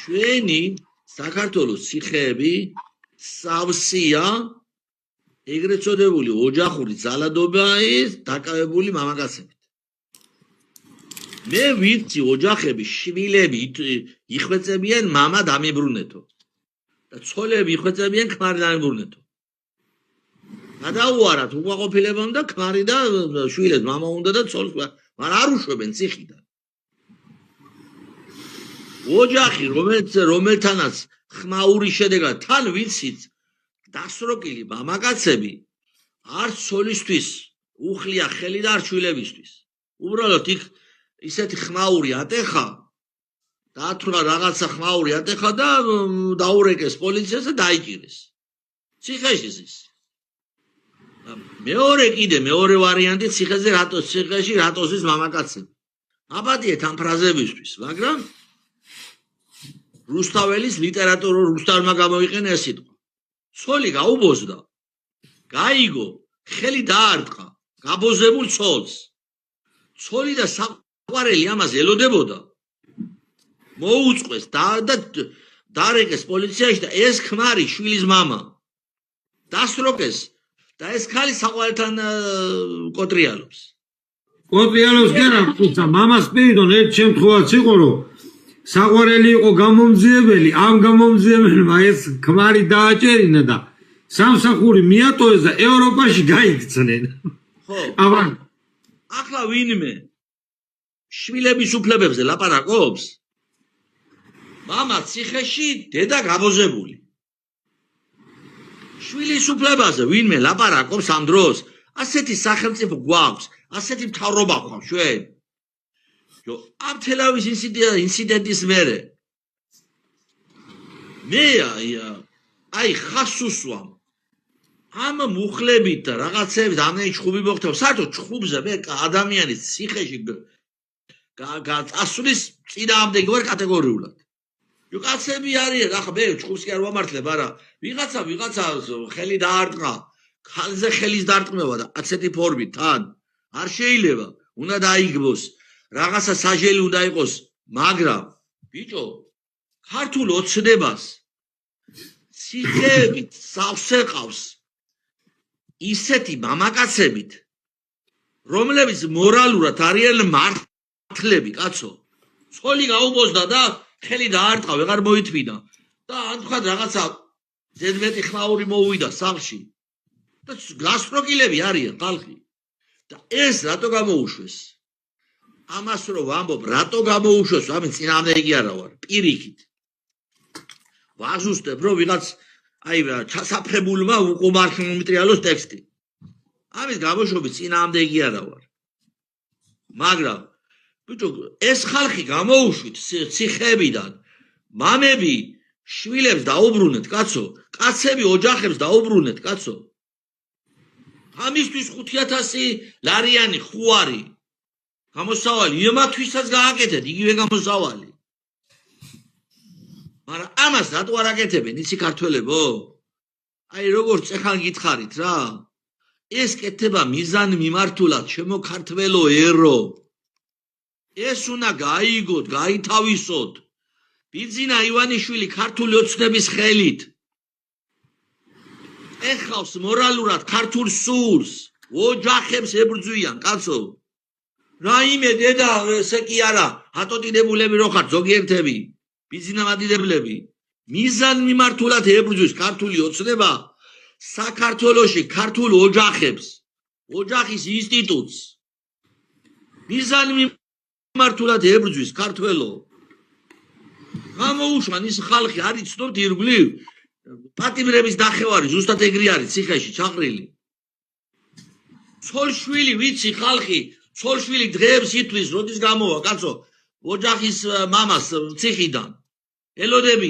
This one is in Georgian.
ჩვენი საქართველოს ციხეები სავსეა ეგრეთ წოდებული ოჯახური ძალადობაა დაკავებული მამაკაცებით. მე ვიცი ოჯახები შვილები იხვეწებიან მამა დამიბრუნეთო და ცოლები იხვეწებიან ქმარი დამიბრუნეთო. გადაუარათ უყოფილებამ და ქმარი და შვილებს მამა უნდა და ცოლს, მაგრამ არ უშვებენ ციხიდან. ოჯახი რომელთანაც ხმაური შედეგად თან ვიცით დასროკილი მამაკაცები არ ცოლისთვის უხლია ხელი და არ შვილებისთვის. უბრალოდ იქ ისეთი ხმაური ატეხა დაათვრა რაღაცა ხმაური ატეხა და დაურეკეს პოლიციას და დაიჭირეს. ციხეში ის. მეორე ვარიანტი ციხეში რატოსის მამაკაცები. აბადიეთ ამ ფრაზებისთვის, მაგრამ რუსთაველის რუსთავმა გამოიყენა ეს სიტყვა. ცოლი გაუბოზდა, გაიგო, ხელი დაარტყა, გაბოზებულ ცოლს. ცოლი და საყვარელი ამას ელოდებოდა. მოუწყვეს და დარეკეს პოლიციაში და ეს ქმარი შვილის მამა დასროკეს და ეს ქალი საყვარელთან კოტრიალობს. კოტრიალობს გერა, თუმცა მამას პირდონ ერთ შემთხვევაც იყო, რომ საყვარელი იყო გამომძიებელი, ამ გამომძიებელმა ეს ქმარი დააჭერინა და სამსახური მიატოვეს და ევროპაში გაიქცნენ. ხო. ახლა ვინმე შვილების უფლებებზე ლაპარაკობს? მამა ციხეში, დედა გაბოზებული. შვილის უფლებაზე ვინმე ლაპარაკობს ამ დროს? ასეთი სახელმწიფო გვაქვს, ასეთი მთავრობა გვაქვს ჩვენ. ამ თელავის ინციდენტის მერე მე აი ხასუსვამ ამ მუხლებით და რაღაცებით ამდენი ჩხუბი მოხდება. საერთოდ ჩხუბზე მე ადამიანის ციხეში გაწასვლის წინააღმდეგი ვარ კატეგორიულად. კაცები არიან, ახლა მე ჩხუბს კი არ ვამართლებ, არა ვიღაცა ხელი დაარტყა, ხალზე ხელის დარტყმევა და ასეთი ფორმით თან არ შეიძლება, უნდა დაიგბოს. რაღაცა საჟელი უნდა იყოს, მაგრამ ბიჭო, ქართულ ოცნებას ციხეებით სავსე ყავს ისეთი მამაკაცებით, რომლებიც მორალურად არიან მართლები, კაცო. ცოლი გაუბოზდა და ხელი დაარტყა, ვეღარ მოითმინა და ან თქვა რაღაცა ზედმეტი ხმაური მოუვიდა სახლში და გასტროკილები არიან ხალხი. და ეს რატო გამოუშვეს? ამას რო ვამბობ, რატო გამოუშვეს, ამის წინააღმდეგი არა ვარ, პირიქით. ვაზუსტებ, რომ ვიღაც ჩასაფრებულმა უყუმართმომტრიალოს ტექსტი. ამის გამოშვების წინააღმდეგი არა ვარ. მაგრამ ბიჭო, ეს ხალხი გამოუშვით ციხეებიდან, მამები შვილებს დაუბრუნეთ, კაცო, კაცები ოჯახებს დაუბრუნეთ, კაცო. ამისთვის 5,000 ლარიანი ხუარი გამოსავალი, იმათვისაც გააკეთეთ, იგივე გამოსავალი. მაგრამ ამას რატო არ აკეთებენ იცი ქართველებო? აი როგორც ეხან გითხარით რა. ეს კეთება მიზან მიმართულად, ჩემო ქართველო ერო. ეს უნდა გაიგოთ, გაითავისოთ. ბიძინა ივანიშვილი ქართული ოცნების ხელით. ეხავს მორალურად ქართულ სულს, ოჯახებს ებრძვიან, კაცო. რაიმე დედა ესე კი არა, ატოტიდებულები რო ხართ ზოგიერთები, ბიზნესმადიდებლები, მიზან მიმართულად ებრძვის ქართული ოცნება საქართველოში ქართულ ოჯახებს, ოჯახის ინსტიტუტს. მიზან მიმართულად ებრძვის ქართველო. გამოუშვან ის ხალხი არ იცნობთ ირგვლივ, პატიმრების დახევარი ზუსტად ეგრე არის ციხეში ჩაყრილი. ცოლშვილი ვიცი ხალხი ცოლშვილი დღეებს ითვლის, როდის გამოვა, კაცო, ოჯახის მამას ციხიდან. ელოდები